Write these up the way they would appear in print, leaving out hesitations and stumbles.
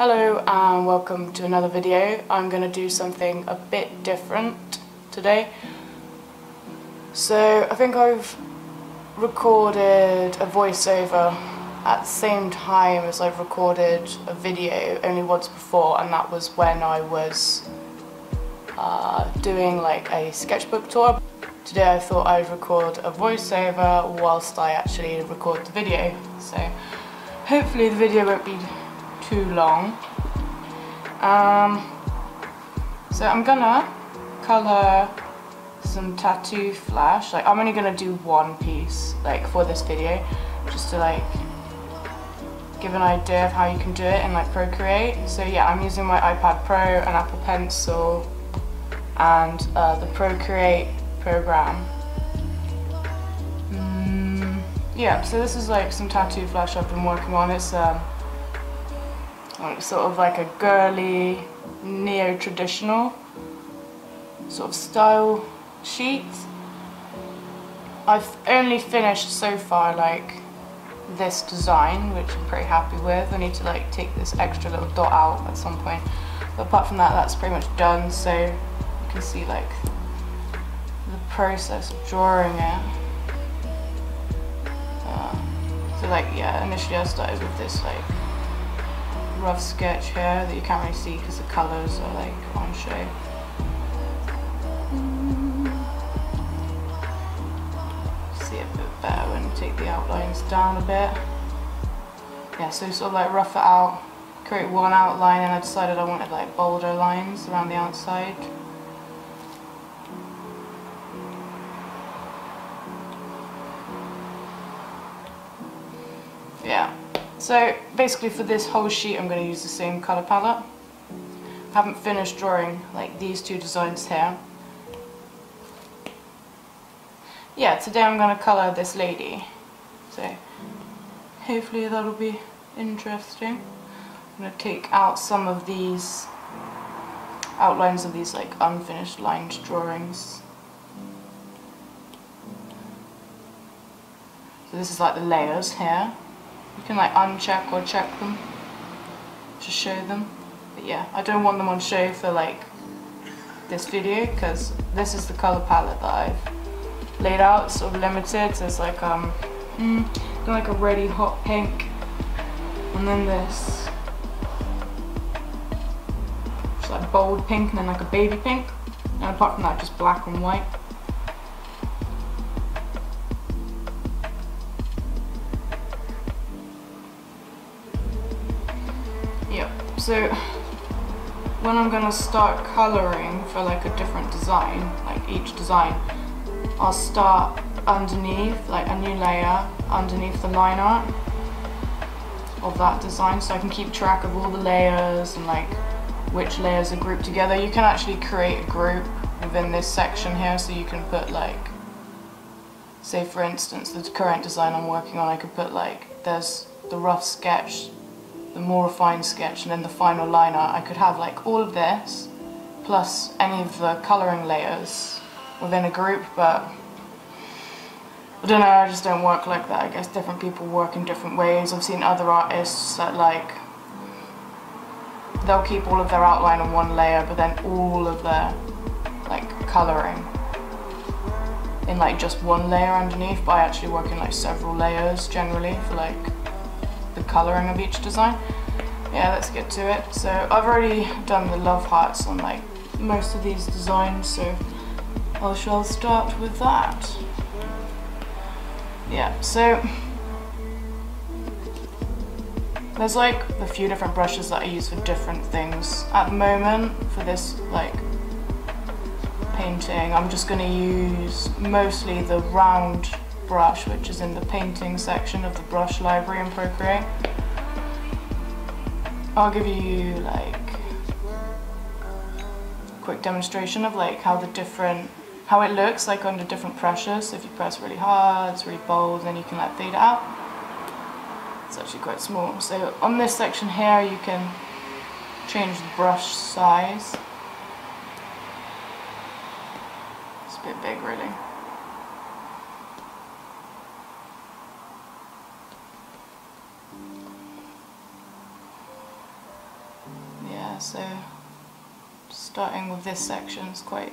Hello and welcome to another video. I'm going to do something a bit different today. So I think I've recorded a voiceover at the same time as I've recorded a video only once before, and that was when I was doing like a sketchbook tour. Today I thought I'd record a voiceover whilst I actually record the video, so hopefully the video won't be too long. So I'm gonna colour some tattoo flash. Like, I'm only gonna do one piece like for this video, just to like give an idea of how you can do it in like Procreate. So yeah, I'm using my iPad Pro, an Apple Pencil, and the Procreate program. Yeah, so this is like some tattoo flash I've been working on. It's sort of like a girly, neo-traditional sort of style sheet. I've only finished so far like this design, which I'm pretty happy with. I need to like take this extra little dot out at some point, but apart from that, that's pretty much done. So you can see like the process of drawing it. So like, yeah, initially I started with this like rough sketch here that you can't really see because the colours are like on show. See it a bit better when you take the outlines down a bit. Yeah, so sort of like rough it out, create one outline, and I decided I wanted like bolder lines around the outside. Yeah, so basically for this whole sheet I'm going to use the same colour palette. I haven't finished drawing like these two designs here. Yeah, today I'm going to colour this lady, so hopefully that'll be interesting. I'm going to take out some of these outlines of these like unfinished lined drawings. So this is like the layers here. You can like uncheck or check them to show them, but yeah, I don't want them on show for like this video because this is the colour palette that I've laid out. It's sort of limited, so it's like like a reddy hot pink, and then this it's like bold pink, and then like a baby pink, and apart from that just black and white. So when I'm going to start colouring for like a different design, like each design, I'll start underneath, like a new layer underneath the line art of that design, so I can keep track of all the layers and like which layers are grouped together. You can actually create a group within this section here, so you can put like, say for instance the current design I'm working on, I could put like, there's the rough sketch, the more refined sketch, and then the final line art. I could have like all of this plus any of the colouring layers within a group, but I don't know, I just don't work like that. I guess different people work in different ways. I've seen other artists that like, they'll keep all of their outline on one layer but then all of their like colouring in like just one layer underneath, but I actually work in like several layers generally for like the colouring of each design. Yeah, let's get to it. So I've already done the love hearts on like most of these designs, so I shall start with that. Yeah, so there's like a few different brushes that I use for different things. At the moment, for this like painting, I'm just going to use mostly the round brush, which is in the painting section of the brush library in Procreate. I'll give you like a quick demonstration of like how it looks like under different pressures. So if you press really hard, it's really bold, then you can like fade it out. It's actually quite small. So on this section here you can change the brush size. It's a bit big really. so starting with this section is quite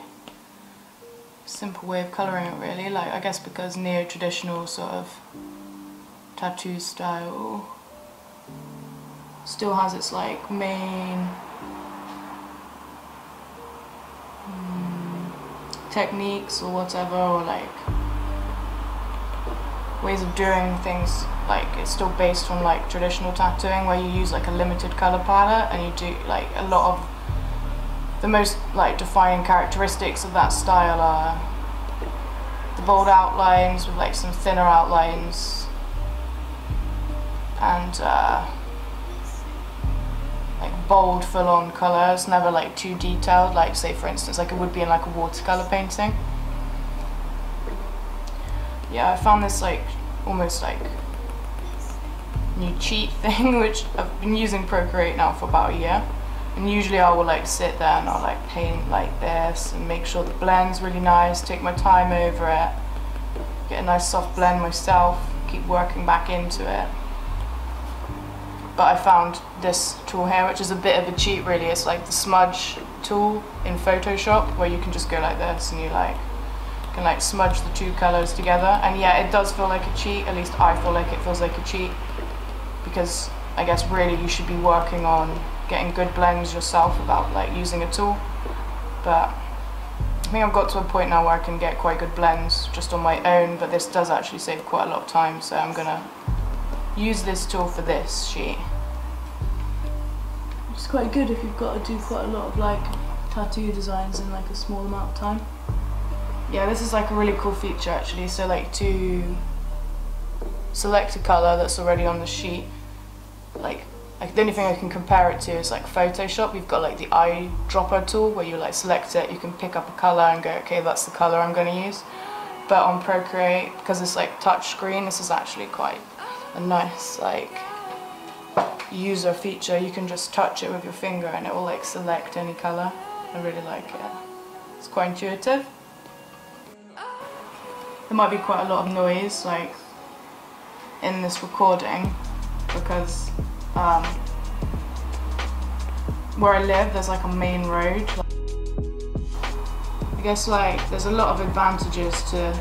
a simple way of colouring it really, like I guess because neo-traditional sort of tattoo style still has its like main techniques or whatever, or like ways of doing things, like it's still based on like traditional tattooing where you use like a limited colour palette and you do like a lot of the most like defining characteristics of that style are the bold outlines with like some thinner outlines and like bold full-on colours, never like too detailed, like say for instance like it would be in like a watercolour painting. Yeah, I found this like almost like new cheat thing which I've been using Procreate now for about a year, and usually I will like sit there and I'll like paint like this and make sure the blend's really nice, take my time over it, get a nice soft blend myself, keep working back into it. But I found this tool here, which is a bit of a cheat really. It's like the smudge tool in Photoshop where you can just go like this and you like can like smudge the two colours together. And yeah, it does feel like a cheat, at least I feel like it feels like a cheat, because I guess really you should be working on getting good blends yourself without like using a tool. But I think I've got to a point now where I can get quite good blends just on my own, but this does actually save quite a lot of time, so I'm gonna use this tool for this sheet. It's quite good if you've got to do quite a lot of like tattoo designs in like a small amount of time. Yeah, this is like a really cool feature actually. So like to select a colour that's already on the sheet, like the only thing I can compare it to is like Photoshop. You've got like the eyedropper tool where you like select it, you can pick up a colour and go, okay, that's the colour I'm going to use. But on Procreate, because it's like touch screen, this is actually quite a nice like user feature. You can just touch it with your finger and it will like select any colour. I really like it. It's quite intuitive. There might be quite a lot of noise like in this recording because where I live there's like a main road. I guess like there's a lot of advantages to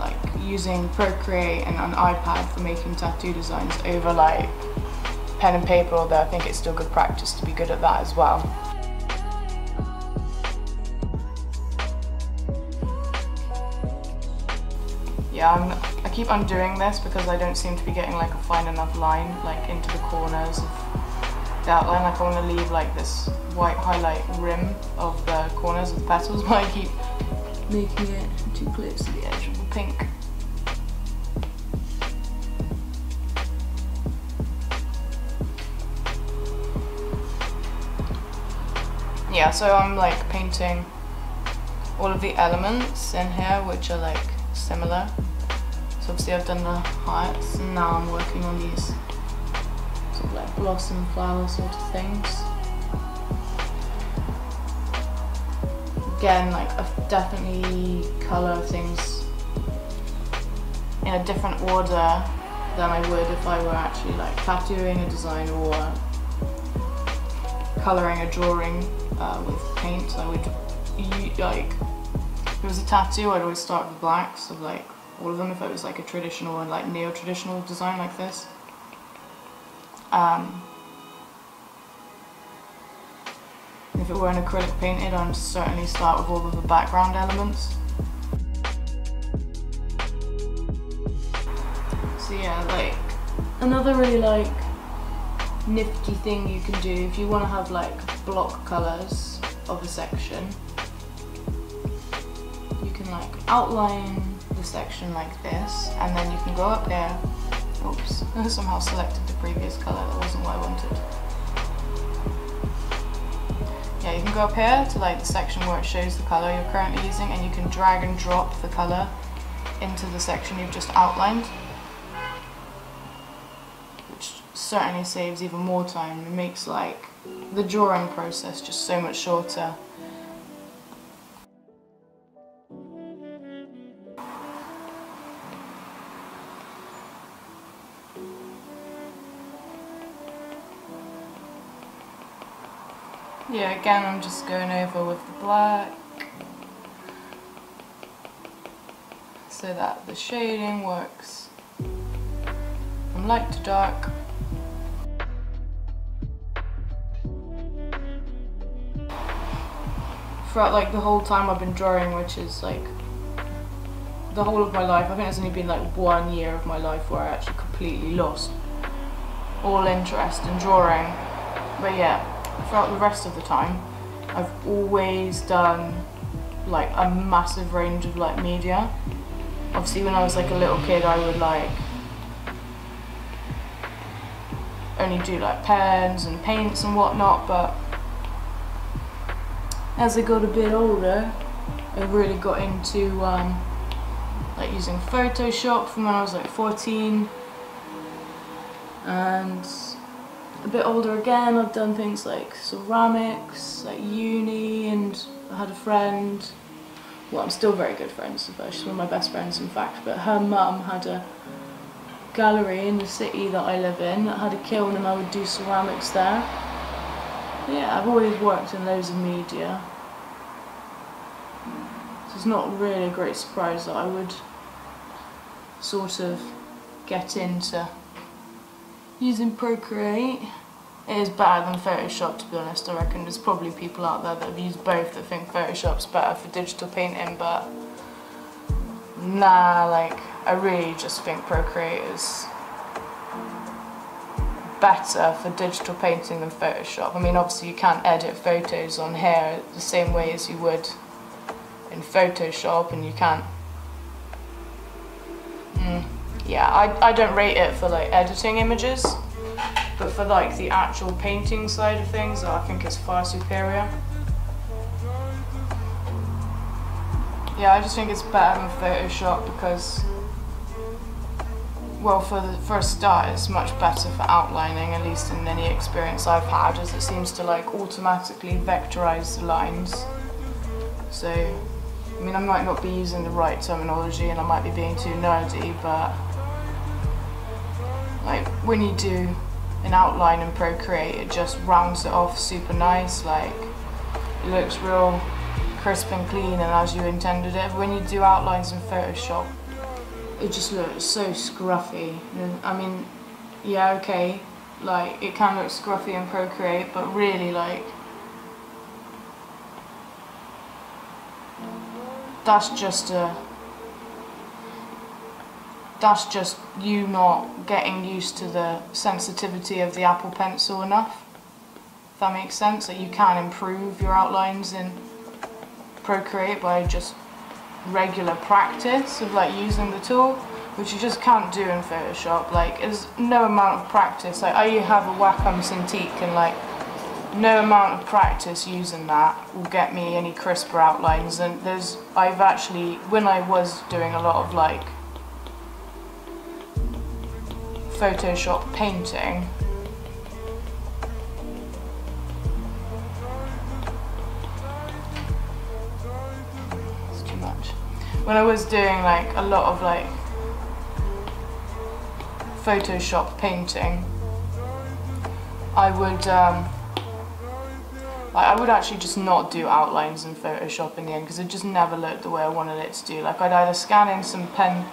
like using Procreate and an iPad for making tattoo designs over like pen and paper, although I think it's still good practice to be good at that as well. Yeah, I keep undoing this because I don't seem to be getting like a fine enough line like into the corners of the outline. Like I want to leave like this white highlight rim of the corners of the petals, but I keep making it too close to the edge of the pink. Yeah, so I'm like painting all of the elements in here which are like similar. So obviously I've done the hearts and now I'm working on these sort of like blossom flower sort of things. Again, like I've definitely colour things in a different order than I would if I were actually like tattooing a design or colouring a drawing with paint. I would like, if it was a tattoo, I'd always start with blacks of like all of them if it was like a traditional and like neo-traditional design like this. If it were an acrylic painted, I'd certainly start with all of the background elements. So yeah, like another really like nifty thing you can do if you want to have like block colours of a section, you can like outline the section like this and then you can go up here. Oops, I somehow selected the previous colour, that wasn't what I wanted. Yeah, you can go up here to like the section where it shows the colour you're currently using and you can drag and drop the colour into the section you've just outlined, which certainly saves even more time. It makes like the drawing process just so much shorter. Yeah, again I'm just going over with the black so that the shading works from light to dark. Throughout like the whole time I've been drawing, which is like the whole of my life, I think it's only been like 1 year of my life where I actually completely lost all interest in drawing. But yeah, throughout the rest of the time I've always done like a massive range of like media. Obviously when I was like a little kid I would like only do like pens and paints and whatnot, but as I got a bit older I really got into like using Photoshop from when I was like 14, and a bit older again I've done things like ceramics, like uni, and I had a friend, well I'm still very good friends with her, she's one of my best friends in fact, but her mum had a gallery in the city that I live in that had a kiln and I would do ceramics there. Yeah, I've always worked in loads of media. So it's not really a great surprise that I would sort of get into using Procreate. It is better than Photoshop, to be honest. I reckon there's probably people out there that have used both that think Photoshop's better for digital painting, but nah, like I really just think Procreate is better for digital painting than Photoshop. I mean obviously you can't edit photos on here the same way as you would in Photoshop, and you can't yeah, I don't rate it for like editing images, but for like the actual painting side of things I think it's far superior. Yeah, I just think it's better than Photoshop because, well, for a start it's much better for outlining, at least in any experience I've had, as it seems to like automatically vectorize the lines. So, I mean I might not be using the right terminology and I might be being too nerdy, but like when you do an outline in Procreate it just rounds it off super nice, like it looks real crisp and clean and as you intended it. But when you do outlines in Photoshop it just looks so scruffy. I mean, yeah, okay, like it can look scruffy in Procreate, but really like that's just you not getting used to the sensitivity of the Apple Pencil enough, if that makes sense. That you can improve your outlines in Procreate by just regular practice of like using the tool, which you just can't do in Photoshop. Like there's no amount of practice. Like I have a Wacom Cintiq and like no amount of practice using that will get me any crisper outlines. And I've actually, when I was doing a lot of like Photoshop painting, it's too much. When I was doing like a lot of like Photoshop painting, I would actually just not do outlines in Photoshop in the end because it just never looked the way I wanted it to do. Like I'd either scan in some pen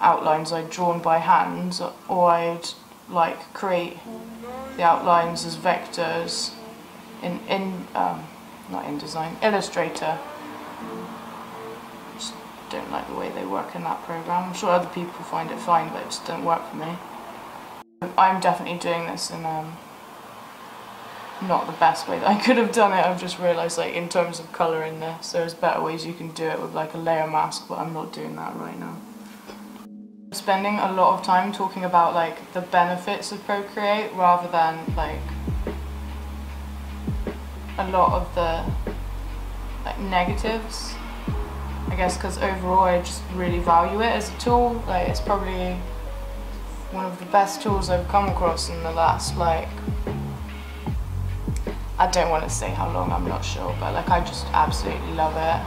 outlines I'd drawn by hand, or I'd like create the outlines as vectors in not InDesign, Illustrator. Just don't like the way they work in that program. I'm sure other people find it fine, but it just doesn't work for me. I'm definitely doing this in not the best way that I could have done it. I've just realised like in terms of colour in this, there's better ways you can do it with like a layer mask, but I'm not doing that right now. I'm spending a lot of time talking about like the benefits of Procreate rather than like a lot of the like negatives, I guess, because overall I just really value it as a tool. Like it's probably one of the best tools I've come across in the last like, I don't want to say how long, I'm not sure, but like I just absolutely love it.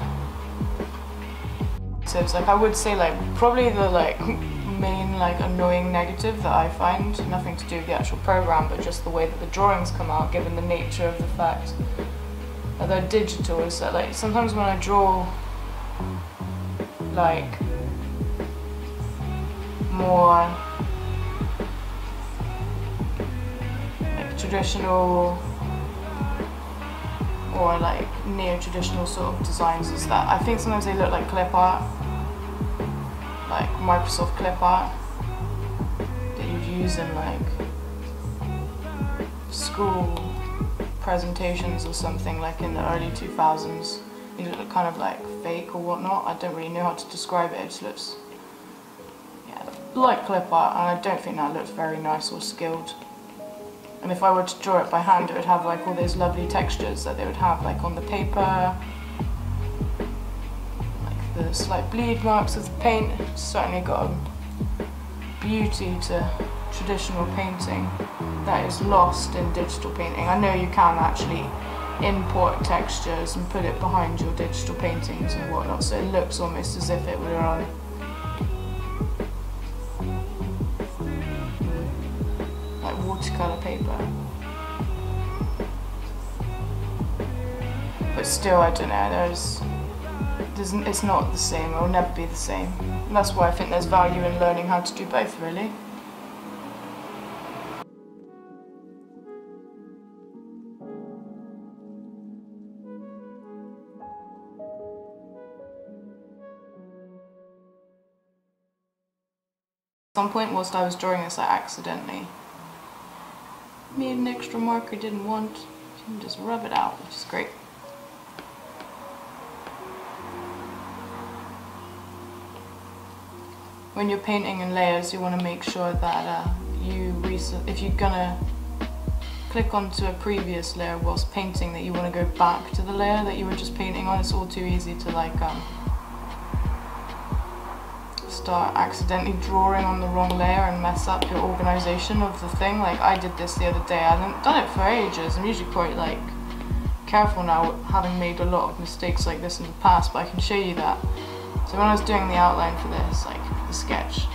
So it's like I would say like probably the like main like annoying negative that I find. Nothing to do with the actual program, but just the way that the drawings come out, given the nature of the fact that they're digital. Is that like sometimes when I draw like more like traditional or like neo-traditional sort of designs, is that I think sometimes they look like clip art, like Microsoft clip art that you'd use in like school presentations or something, like in the early 2000s. These look kind of like fake or whatnot. I don't really know how to describe it. It just looks, yeah, like clip art, and I don't think that looks very nice or skilled. And if I were to draw it by hand, it would have like all those lovely textures that they would have like on the paper, like the slight bleed marks of the paint. It's certainly got a beauty to traditional painting that is lost in digital painting. I know you can actually import textures and put it behind your digital paintings and whatnot, so it looks almost as if it were on watercolor paper, but still, I don't know, it's not the same. It will never be the same, and that's why I think there's value in learning how to do both, really. At some point whilst I was drawing this, I accidentally made an extra mark I didn't want. You can just rub it out, which is great. When you're painting in layers, you want to make sure that if you're gonna click onto a previous layer whilst painting, that you want to go back to the layer that you were just painting on. It's all too easy to like start accidentally drawing on the wrong layer and mess up your organization of the thing. Like I did this the other day. I haven't done it for ages. I'm usually quite like careful now, having made a lot of mistakes like this in the past, but I can show you that. So when I was doing the outline for this, like the sketch,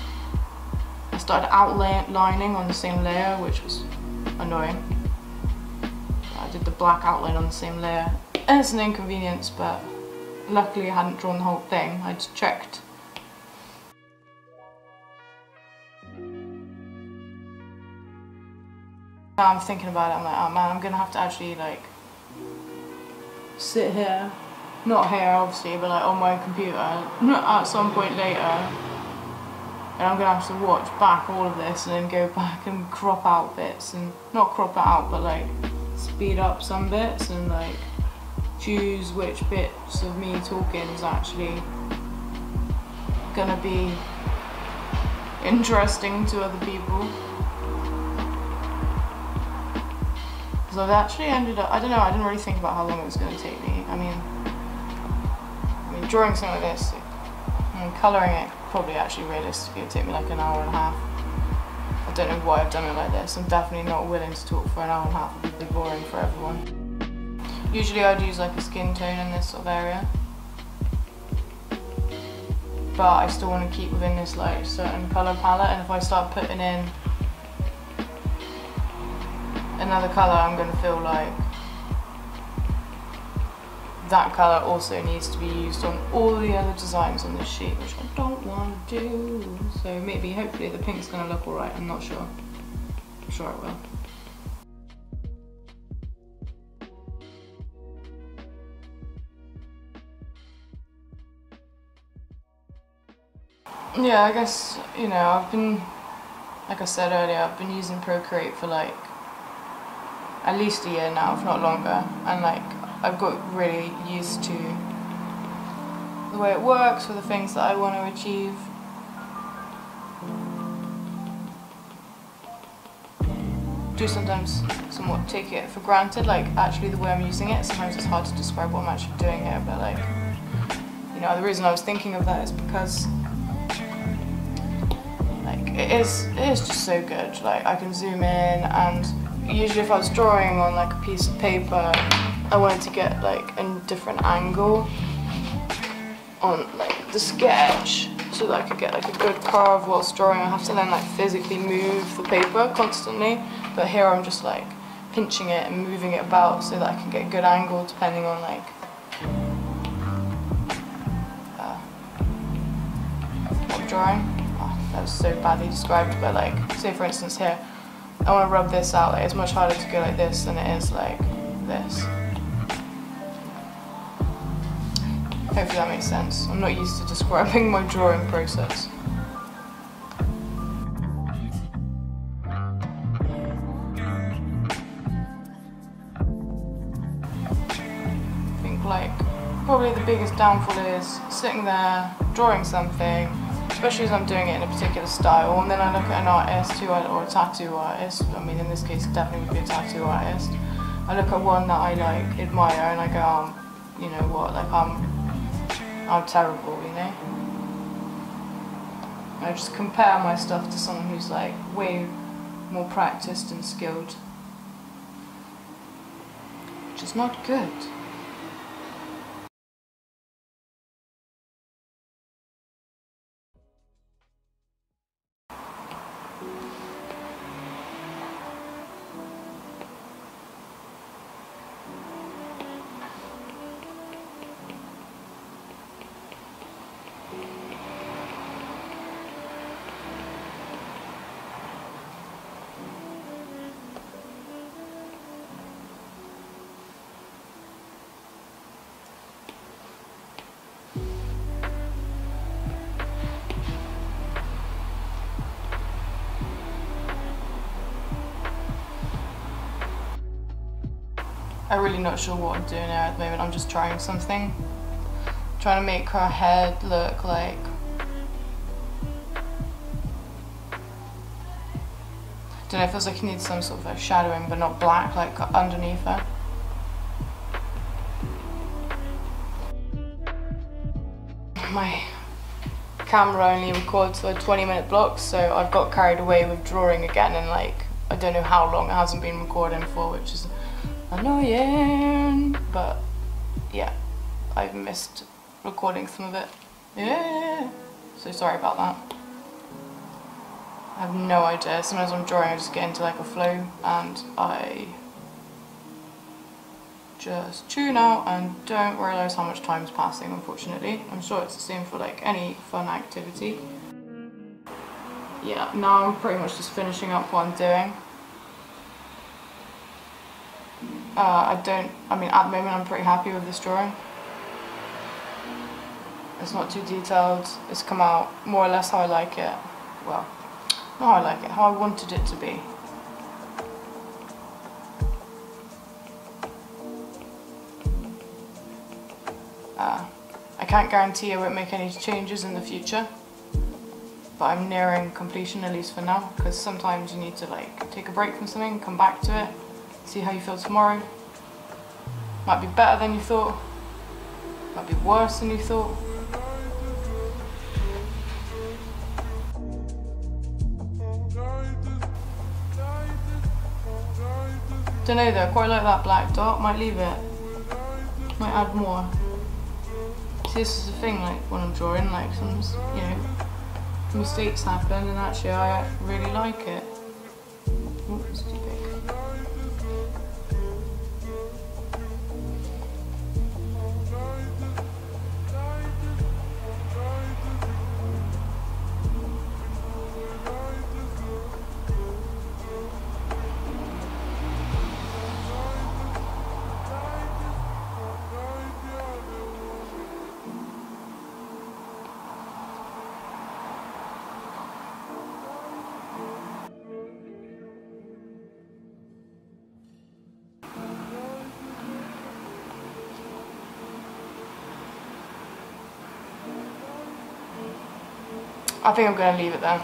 I started outlining on the same layer, which was annoying. I did the black outline on the same layer, and it's an inconvenience, but luckily I hadn't drawn the whole thing. I just checked. Now I'm thinking about it, I'm like, oh man, I'm gonna have to actually like sit here, not here obviously, but like on my computer at some point later, and I'm gonna have to watch back all of this and then go back and crop out bits, and not crop it out, but like speed up some bits and like choose which bits of me talking is actually gonna be interesting to other people. So I've actually ended up, I don't know, I didn't really think about how long it was going to take me. I mean drawing something like this, and colouring it, probably actually realistically would take me like an hour and a half. I don't know why I've done it like this. I'm definitely not willing to talk for an hour and a half. It would be boring for everyone. Usually I'd use like a skin tone in this sort of area, but I still want to keep within this like certain colour palette, and if I start putting in another colour, I'm going to feel like that colour also needs to be used on all the other designs on this sheet, which I don't want to do. So maybe, hopefully the pink's going to look alright, I'm not sure. I'm sure it will. Yeah, I guess, you know, I've been, like I said earlier, I've been using Procreate for like at least a year now, if not longer, and like I've got really used to the way it works for the things that I want to achieve. Do sometimes somewhat take it for granted, like actually the way I'm using it. Sometimes it's hard to describe what I'm actually doing here, but like, you know, the reason I was thinking of that is because like it is just so good. Like I can zoom in, and usually if I was drawing on like a piece of paper, I wanted to get like a different angle on like the sketch, so that I could get like a good curve whilst drawing. I have to then like physically move the paper constantly, but here I'm just like pinching it and moving it about so that I can get a good angle depending on like what I'm drawing. Oh, that was so badly described, but like say for instance here I want to rub this out. Like, it's much harder to go like this than it is like this. Hopefully that makes sense. I'm not used to describing my drawing process. I think like probably the biggest downfall is sitting there drawing something, especially as I'm doing it in a particular style, and then I look at an artist or a tattoo artist. I mean, in this case it definitely would be a tattoo artist. I look at one that I like admire and I go, you know what, like I'm terrible, you know? I just compare my stuff to someone who's like way more practiced and skilled, which is not good. I'm really not sure what I'm doing there at the moment. I'm just trying something. Trying to make her head look like... I don't know, it feels like it needs some sort of like shadowing, but not black, like underneath her. My camera only records for 20-minute blocks, so I've got carried away with drawing again, and like, I don't know how long it hasn't been recording for, which is annoying, but yeah, I've missed recording some of it. Yeah, so sorry about that. I have no idea. Sometimes when I'm drawing I just get into like a flow and I just tune out and don't realise how much time's passing, unfortunately. I'm sure it's the same for like any fun activity. Yeah, now I'm pretty much just finishing up what I'm doing. I mean, at the moment I'm pretty happy with this drawing. It's not too detailed, it's come out more or less how I like it. Well, not how I like it, how I wanted it to be. I can't guarantee I won't make any changes in the future, but I'm nearing completion, at least for now, because sometimes you need to like take a break from something, come back to it, see how you feel tomorrow. Might be better than you thought, might be worse than you thought. Don't know though, quite like that black dot, might leave it, might add more. See, this is the thing, like when I'm drawing, like some, you know, mistakes happen, and actually I really like it. Ooh, it's too big. I think I'm going to leave it there.